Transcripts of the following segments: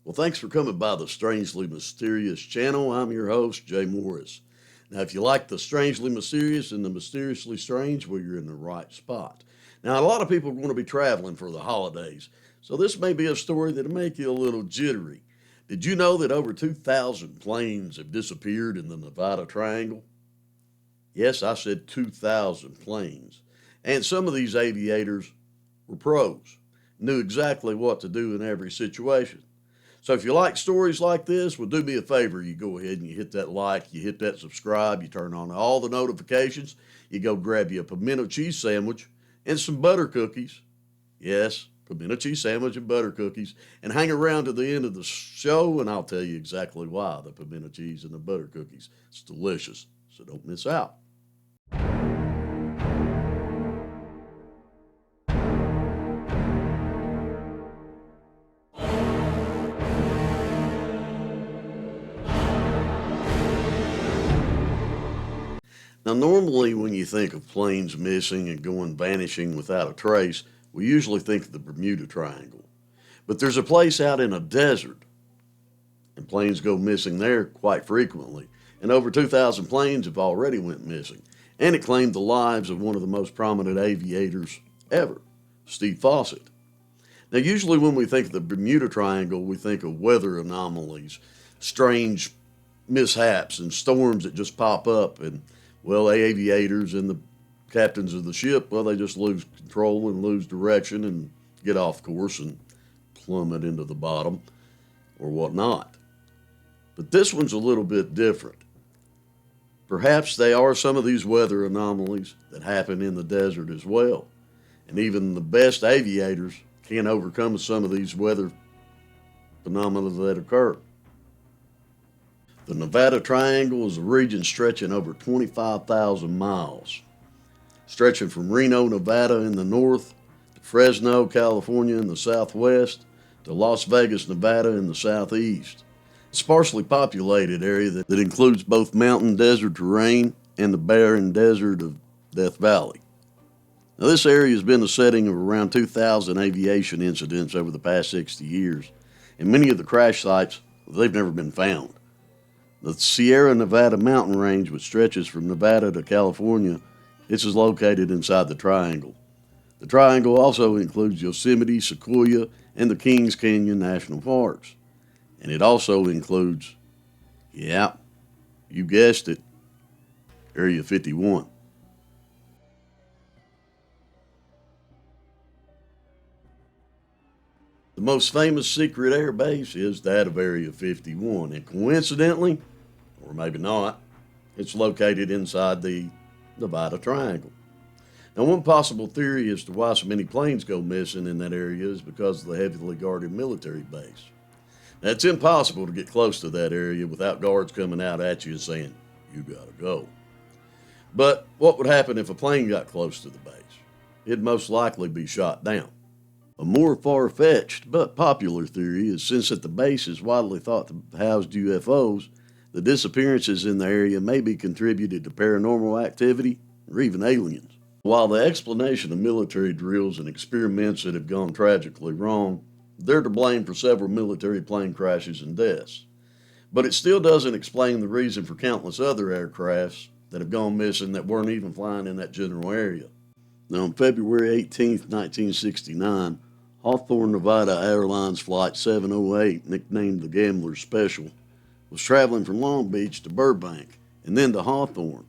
Well, thanks for coming by the Strangely Mysterious channel. I'm your host, Jay Morris. Now, if you like the strangely mysterious and the mysteriously strange, well, you're in the right spot. Now, a lot of people are going to be traveling for the holidays, so this may be a story that'll make you a little jittery. Did you know that over 2,000 planes have disappeared in the Nevada Triangle? Yes, I said 2,000 planes. And some of these aviators were pros, knew exactly what to do in every situation. So if you like stories like this, well, do me a favor. You go ahead and you hit that like, you hit that subscribe, you turn on all the notifications, you go grab you a pimento cheese sandwich and some butter cookies. Yes, pimento cheese sandwich and butter cookies. And hang around to the end of the show, and I'll tell you exactly why the pimento cheese and the butter cookies. It's delicious, so don't miss out. Now, normally when you think of planes missing and going vanishing without a trace, we usually think of the Bermuda Triangle. But there's a place out in a desert, and planes go missing there quite frequently. And over 2,000 planes have already went missing. And it claimed the lives of one of the most prominent aviators ever, Steve Fawcett. Now, usually when we think of the Bermuda Triangle, we think of weather anomalies, strange mishaps, and storms that just pop up. And, well, the aviators and the captains of the ship, well, they just lose control and lose direction and get off course and plummet into the bottom or whatnot. But this one's a little bit different. Perhaps they are some of these weather anomalies that happen in the desert as well. And even the best aviators can't overcome some of these weather phenomena that occur. The Nevada Triangle is a region stretching over 25,000 miles, stretching from Reno, Nevada in the north, to Fresno, California in the southwest, to Las Vegas, Nevada in the southeast. It's a sparsely populated area that includes both mountain desert terrain and the barren desert of Death Valley. Now, this area has been the setting of around 2,000 aviation incidents over the past 60 years, and many of the crash sites, they've never been found. The Sierra Nevada mountain range, which stretches from Nevada to California, this is located inside the Triangle. The Triangle also includes Yosemite, Sequoia, and the Kings Canyon National Parks. And it also includes, yeah, you guessed it, Area 51. The most famous secret air base is that of Area 51, and coincidentally, or maybe not, it's located inside the Nevada Triangle. Now, one possible theory as to why so many planes go missing in that area is because of the heavily guarded military base. Now, it's impossible to get close to that area without guards coming out at you and saying, "You gotta go." But what would happen if a plane got close to the base? It'd most likely be shot down. A more far-fetched but popular theory is since at the base is widely thought to house UFOs, the disappearances in the area may be contributed to paranormal activity or even aliens. While the explanation of military drills and experiments that have gone tragically wrong, they're to blame for several military plane crashes and deaths. But it still doesn't explain the reason for countless other aircrafts that have gone missing that weren't even flying in that general area. Now, on February 18, 1969, Hawthorne, Nevada Airlines Flight 708, nicknamed the Gambler's Special, was traveling from Long Beach to Burbank and then to Hawthorne.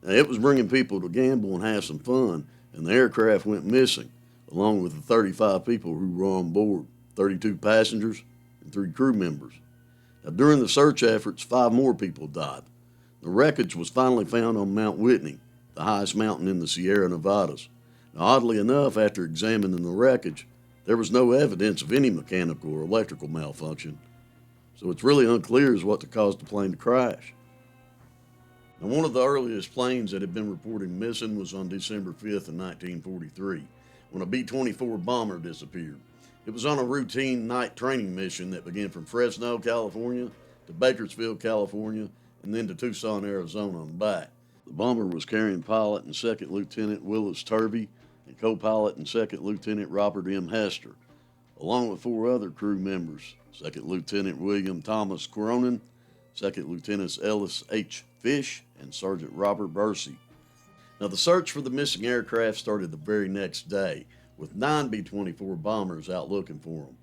Now, it was bringing people to gamble and have some fun, and the aircraft went missing, along with the 35 people who were on board, 32 passengers and 3 crew members. Now, during the search efforts, 5 more people died. The wreckage was finally found on Mount Whitney, the highest mountain in the Sierra Nevadas. Now, oddly enough, after examining the wreckage, there was no evidence of any mechanical or electrical malfunction, so it's really unclear as what caused the plane to crash. Now, one of the earliest planes that had been reported missing was on December 5th of 1943, when a B-24 bomber disappeared. It was on a routine night training mission that began from Fresno, California, to Bakersfield, California, and then to Tucson, Arizona and back. The bomber was carrying pilot and Second Lieutenant Willis Turvey and co-pilot and Second Lieutenant Robert M. Hester, along with 4 other crew members Second Lieutenant William Thomas Cronin, Second Lieutenants Ellis H. Fish, and Sergeant Robert Bursey. Now, the search for the missing aircraft started the very next day, with 9 B-24 bombers out looking for them.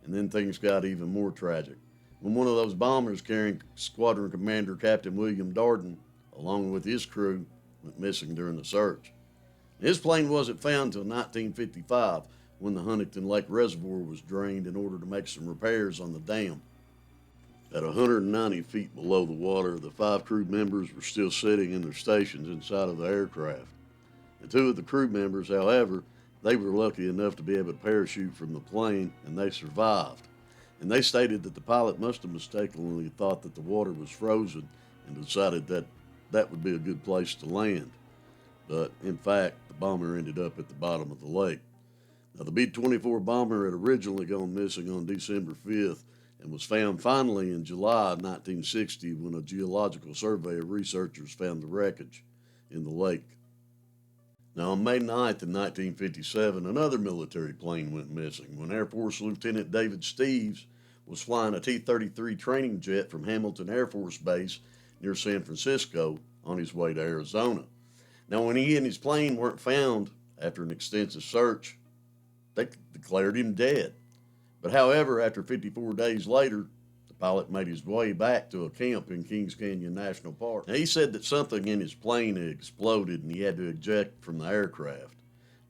And then things got even more tragic, when one of those bombers carrying Squadron Commander Captain William Darden, along with his crew, went missing during the search. His plane wasn't found until 1955, when the Huntington Lake Reservoir was drained in order to make some repairs on the dam. At 190 feet below the water, the 5 crew members were still sitting in their stations inside of the aircraft. And 2 of the crew members, however, they were lucky enough to be able to parachute from the plane, and they survived. And they stated that the pilot must have mistakenly thought that the water was frozen and decided that that would be a good place to land. But in fact, the bomber ended up at the bottom of the lake. Now, the B-24 bomber had originally gone missing on December 5th and was found finally in July 1960 when a geological survey of researchers found the wreckage in the lake. Now, on May 9th in 1957, another military plane went missing when Air Force Lieutenant David Steves was flying a T-33 training jet from Hamilton Air Force Base near San Francisco on his way to Arizona. Now, when he and his plane weren't found after an extensive search, they declared him dead. But however, after 54 days later, the pilot made his way back to a camp in Kings Canyon National Park. Now, he said that something in his plane had exploded and he had to eject from the aircraft.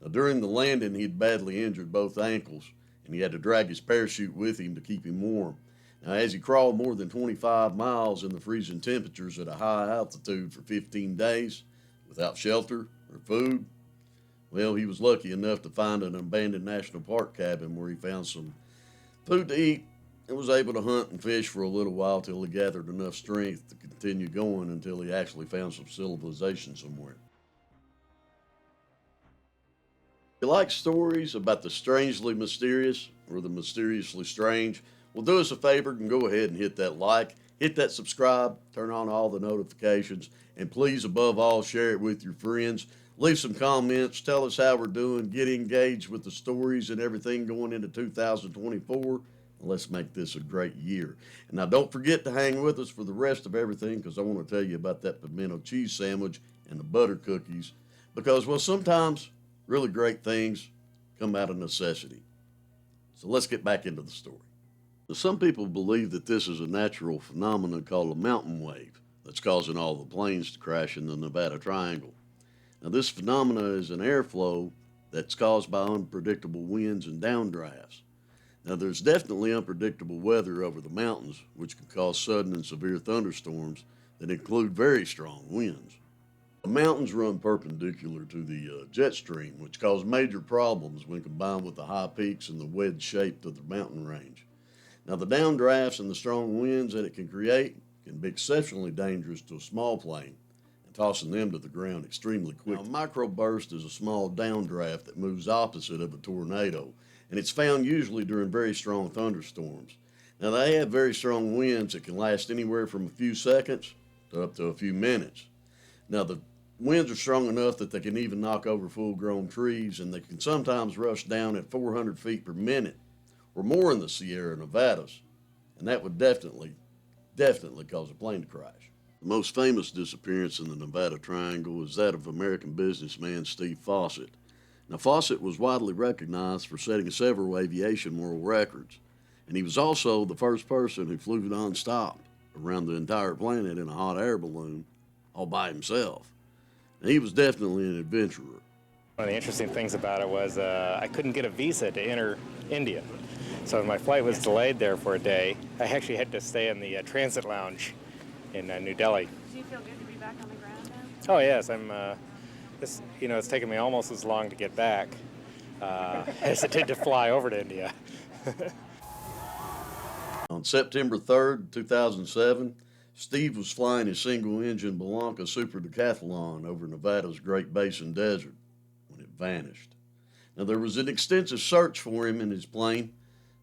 Now, during the landing, he had badly injured both ankles, and he had to drag his parachute with him to keep him warm. Now, as he crawled more than 25 miles in the freezing temperatures at a high altitude for 15 days without shelter or food, well, he was lucky enough to find an abandoned national park cabin where he found some food to eat and was able to hunt and fish for a little while till he gathered enough strength to continue going until he actually found some civilization somewhere. If you like stories about the strangely mysterious or the mysteriously strange, well, do us a favor and go ahead and hit that like, hit that subscribe, turn on all the notifications, and please, above all, share it with your friends. Leave some comments, tell us how we're doing, get engaged with the stories and everything going into 2024. And let's make this a great year. And now don't forget to hang with us for the rest of everything, because I want to tell you about that pimento cheese sandwich and the butter cookies. Because, well, sometimes really great things come out of necessity. So let's get back into the story. Now, some people believe that this is a natural phenomenon called a mountain wave that's causing all the planes to crash in the Nevada Triangle. Now, this phenomena is an airflow that's caused by unpredictable winds and downdrafts. Now, there's definitely unpredictable weather over the mountains, which can cause sudden and severe thunderstorms that include very strong winds. The mountains run perpendicular to the jet stream, which cause major problems when combined with the high peaks and the wedge shape of the mountain range. Now, the downdrafts and the strong winds that it can create can be exceptionally dangerous to a small plane, tossing them to the ground extremely quickly. Now, a microburst is a small downdraft that moves opposite of a tornado, and it's found usually during very strong thunderstorms. Now, they have very strong winds that can last anywhere from a few seconds to up to a few minutes. Now, the winds are strong enough that they can even knock over full-grown trees, and they can sometimes rush down at 400 feet per minute or more in the Sierra Nevadas, and that would definitely cause a plane to crash. The most famous disappearance in the Nevada Triangle is that of American businessman Steve Fawcett. Now, Fawcett was widely recognized for setting several aviation world records, and he was also the first person who flew nonstop around the entire planet in a hot air balloon all by himself. Now, he was definitely an adventurer. One of the interesting things about it was I couldn't get a visa to enter India. So my flight was delayed there for a day. I actually had to stay in the transit lounge in New Delhi. Do you feel good to be back on the ground now? Oh yes, I'm. It's taken me almost as long to get back as it did to fly over to India. On September 3rd, 2007, Steve was flying his single-engine Blanca Super Decathlon over Nevada's Great Basin Desert when it vanished. Now, there was an extensive search for him in his plane,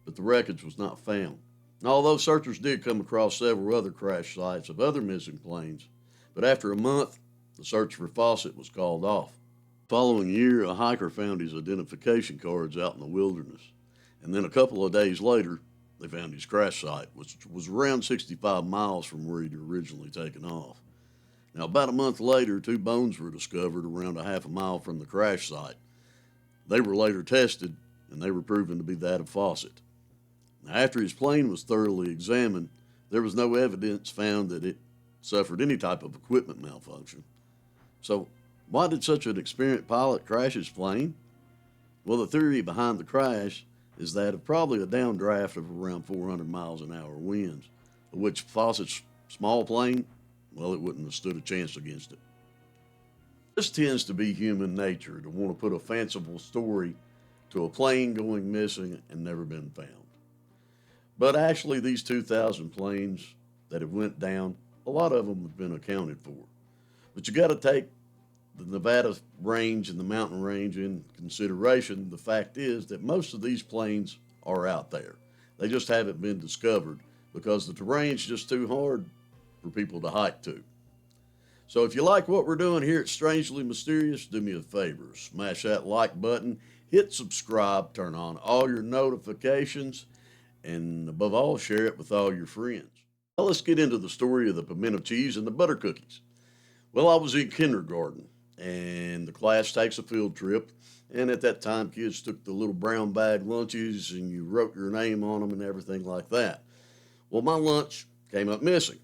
but the wreckage was not found. Although searchers did come across several other crash sites of other missing planes, but after a month, the search for Fawcett was called off. The following year, a hiker found his identification cards out in the wilderness, and then a couple of days later, they found his crash site, which was around 65 miles from where he'd originally taken off. Now, about a month later, two bones were discovered around a half a mile from the crash site. They were later tested, and they were proven to be that of Fawcett. Now, after his plane was thoroughly examined, there was no evidence found that it suffered any type of equipment malfunction. So, why did such an experienced pilot crash his plane? Well, the theory behind the crash is that of probably a downdraft of around 400 miles an hour winds, of which Fawcett's small plane, well, it wouldn't have stood a chance against it. This tends to be human nature, to want to put a fanciful story to a plane going missing and never been found. But actually, these 2,000 planes that have went down, a lot of them have been accounted for. But you got to take the Nevada range and the mountain range in consideration. The fact is that most of these planes are out there. They just haven't been discovered because the terrain's just too hard for people to hike to. So if you like what we're doing here at Strangely Mysterious, do me a favor, smash that like button, hit subscribe, turn on all your notifications, and above all, share it with all your friends. Now let's get into the story of the pimento cheese and the butter cookies. Well, I was in kindergarten, and the class takes a field trip, and at that time, kids took the little brown bag lunches, and you wrote your name on them and everything like that. Well, my lunch came up missing.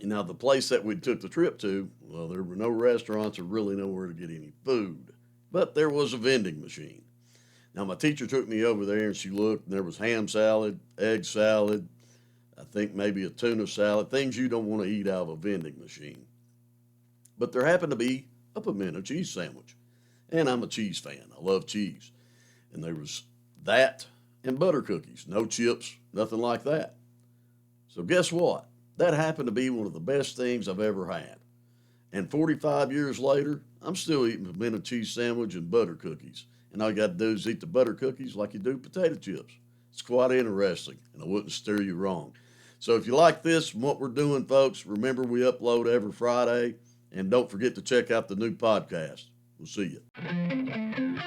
And now, the place that we took the trip to, well, there were no restaurants or really nowhere to get any food, but there was a vending machine. Now, my teacher took me over there, and she looked, and there was ham salad, egg salad, I think maybe a tuna salad, things you don't want to eat out of a vending machine. But there happened to be a pimento cheese sandwich, and I'm a cheese fan. I love cheese. And there was that and butter cookies, no chips, nothing like that. So guess what? That happened to be one of the best things I've ever had. And 45 years later, I'm still eating pimento cheese sandwich and butter cookies. And all you got to do is eat the butter cookies like you do potato chips. It's quite interesting, and I wouldn't steer you wrong. So if you like this and what we're doing, folks, remember we upload every Friday. And don't forget to check out the new podcast. We'll see you.